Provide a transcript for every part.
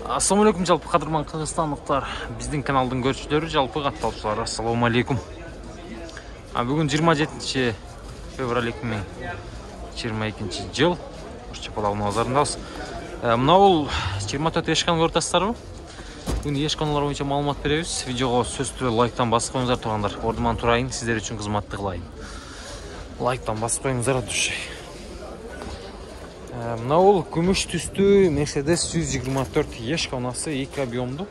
Ассаламу алейкум, жалпы қадырман қырғызстандықтар, біздің каналдың көршілері, жалпы қаттаушылар, ассаламу алейкум. Бүгін 27 февраль 2022 жыл. Чапалауның азарындамыз. Мына ол 24 ешканың ортастары. Бүгін ешканалар бойынша маалымат береміз. Видеоға сөзді лайктан басып қойыңыздар туғандар. Ордыман тұрайын, сіздер үшін қызматты қылайын. Лайктан басып қойыңыздар от души. Мына ол күміш түсті Mercedes 124 ешка ұнасы 2 объемды.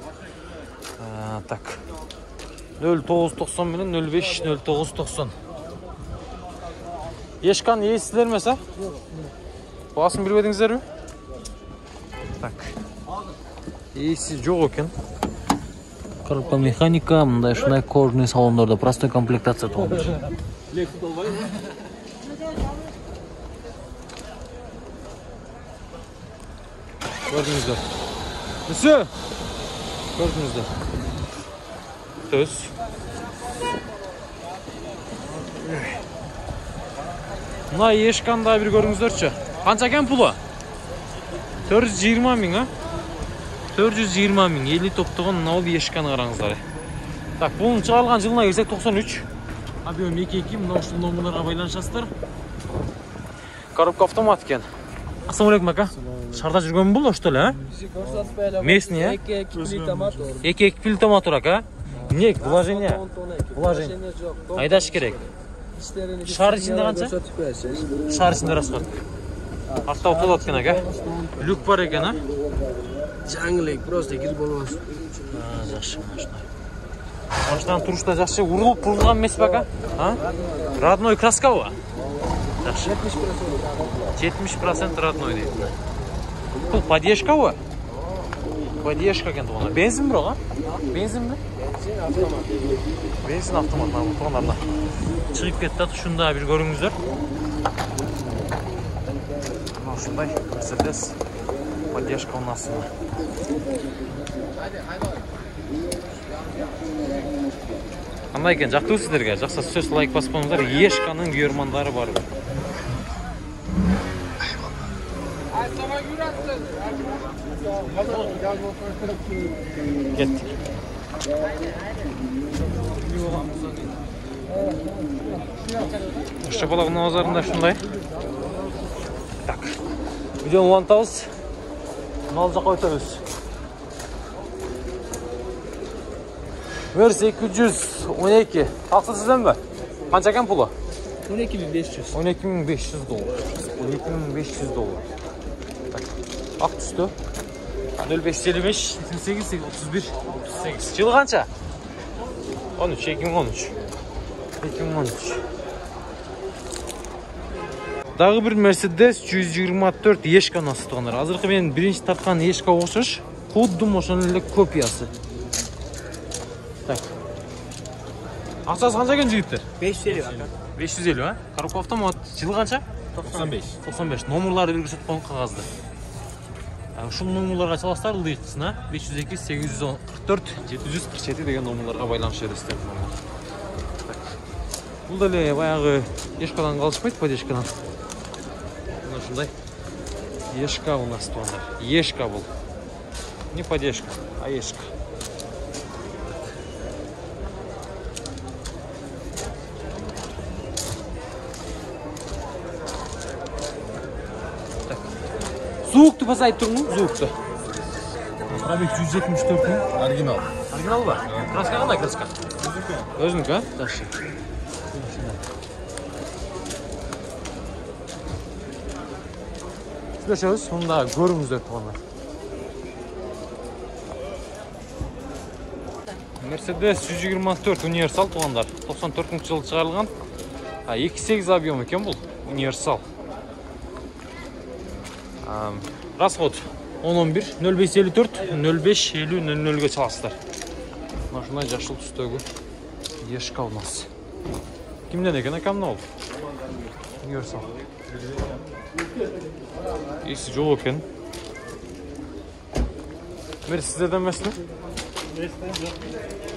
Так. 0990 менен 050990. Ешканы естілер мәсі? Басын біліп едіңіздер ме? Так. Есі жоқ екен. Коробка механика, мындай шынай кожный салондарда простой комплектация тұғын. Көрдіңіздер. Үсі! Көрдіңіздер. Төс. Мына ешканда бір көрдіңіздерші. Қанша кен пұлы? 420 мың, а? 420 мың. 50 топтығын мына ол ешканы қараңыздар. Так, бұның шығарылған жылына келсек 93. Объем 2-2, мына ұшты номерларға байланышасыздар. Коробка автомат кен. Ассаламу алейкум, ака. Шарда жүрген бұл оштол, а? Местный, а? 2-2 плита мотор, ака. Нек, вложение? Вложение. Айдаш керек. Шар ішінде қанша? Шар ішінде расход. Артау толат кен, ака. Люк бар екен, а? Жаңылек, просто кір болмас. Жақшы, машина. Машинаның тұрышта жақшы. Урылып пұрылған мес ба, ака? Родной краска ба? Жақшы. 70% родной дейді. Бұл поддержка ба? Поддержка кен тұғына. Бензин бір оға? Бензин бі? Бензин автомат. Бензин автомат тұғынарына. Шығып кетті тұшында бір көріңіздер. Ұшындай Mercedes поддержка у нас. Қандай екен, жақты өсіздерге, жақса сөз лайк басып қойыңыздар, ешканың күйермандары бар. Кеттік. Шапалағының азарында шындай. Так. Видеоны лантауыз. Мал жаққа өтеміз. Версия 212. Тақсы сізден бі? Қанша кен пұлы? 12.500. 12.500 доллар. 12.500 доллар. Так. Ақ түсті. 0555 88 31 38. Жылы қанша? 2013. 2013. Дағы бір Mercedes 124 ешка насы тұғандар. Азырқы мен бірінші тартқан ешка оқшыш. Құддым ошанылы копиясы. Так. Ақшасы қанша кен жігіттер? 550 ака. 550, а? Коробка автомат. Жылы қанша? 95. 95. Номерлары бір көрсетіп қойған қағазды. Шул номерларға çalастар ылдыйқысын, 502 844 747 деген номерларға байланыш ерестер. Бұл дәле баяғы ешкадан қалышпайды, подешкадан. Бұна шындай. Ешка у нас туандар. Ешка бұл. Не подешка, а ешка. Зуықты басайып тұрмын, зуықты. Пробег 174 мың. Оригинал. Оригинал ба? Краска қандай краска? Өзінікі, а? Жақсы. Сөйлешеміз, мұнда көріңіздер туғандар. Mercedes 124 универсал туғандар. 94 жылы шығарылған. 2.8 объем екен бұл, универсал. Расход 10-11, 0554, 0550, 00-ге çalasыздар. Машина жашыл түстегі ешка у нас. Кімден екен, акамна ол? Универсал. Есі жоқ екен. Мері сіздерден мәсілі?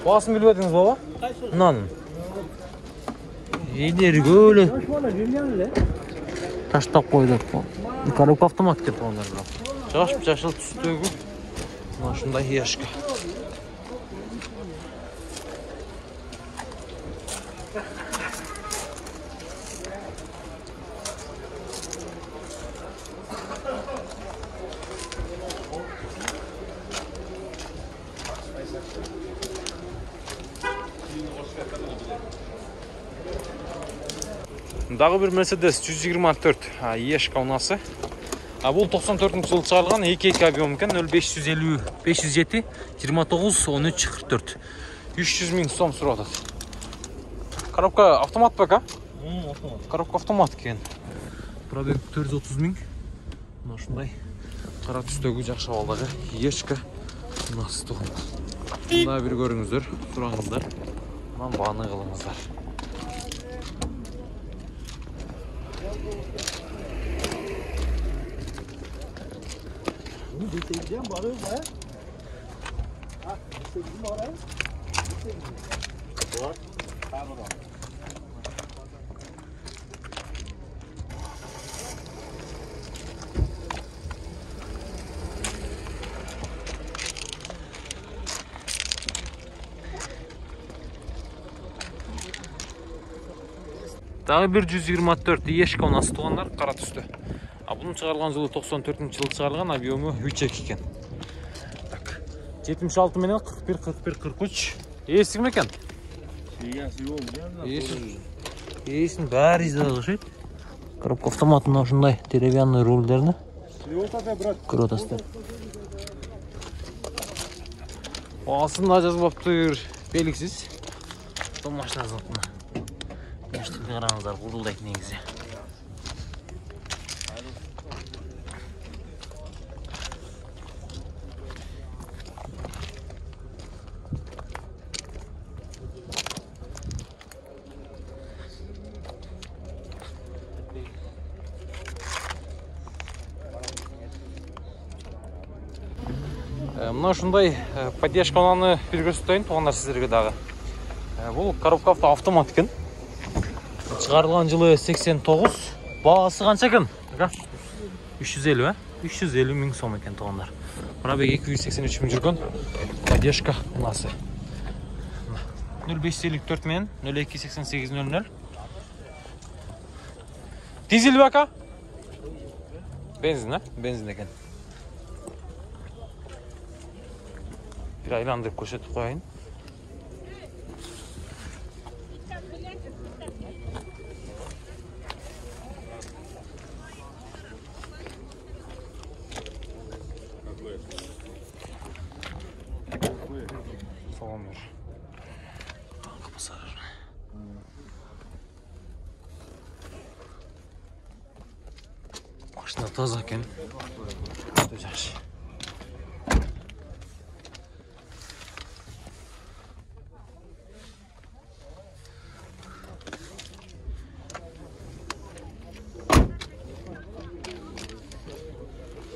Басын біліп өтіңіз баба? Нанын. Едері көлі. Таштап қойдық бұл. Коробка автомат деп ондар бірақ. Жашыл түстегі Mana shunday yeshka. Дағы bir Mercedes 124 Ешка унасы. Бұл 94 жылы шығарылған 2.2 объем екен, 0550 507 29 13 44. 300 000 сом сұрап жатады. Коробка автомат па ка? Автомат. Коробка автомат екен. Пробег 430 000. Мына шындай қара түстегі жақсы балдағы Ешка унасы тұғын. Мына бір көріңіздер, сұраңыздар. Мынан бағаны қылыңыздар. Дағы bir 124 Ешка унасы туғандар, қара түсті. Бұның шығарылған жылы 94 жылы шығарылған, объемы 3.2 екен. 76 менен 41 41 43. Есік ме екен? Есін бәрі izalışıydı. Коробка автоматына ушундай деревянный рульдерни көрөтасыздар. Астында жазбаптыр, белгисиз. Сол машина затына. Ештеңе қараңыздар, гулдайт негизи. Мына ушундай поддержка онаны бир көрсөтөйүн тугандар сиздерге дагы. Бул коробка автомат экен. Чыгарылган жылы 89. Баасы канча экен? 350 а? 350 000 сом экен тугандар. Пробег 283 000 жүргөн. Поддержка унасы. 0554 менен 028800. Дизель бака? Бензин, а? Бензин экен. Bir aylandırıp koşatıp koyayım. Salam ver. Kapı sarar. Başına tazaken. Güzel.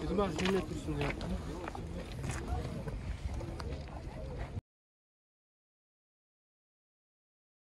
Bizim artık millet üstünde yaptım.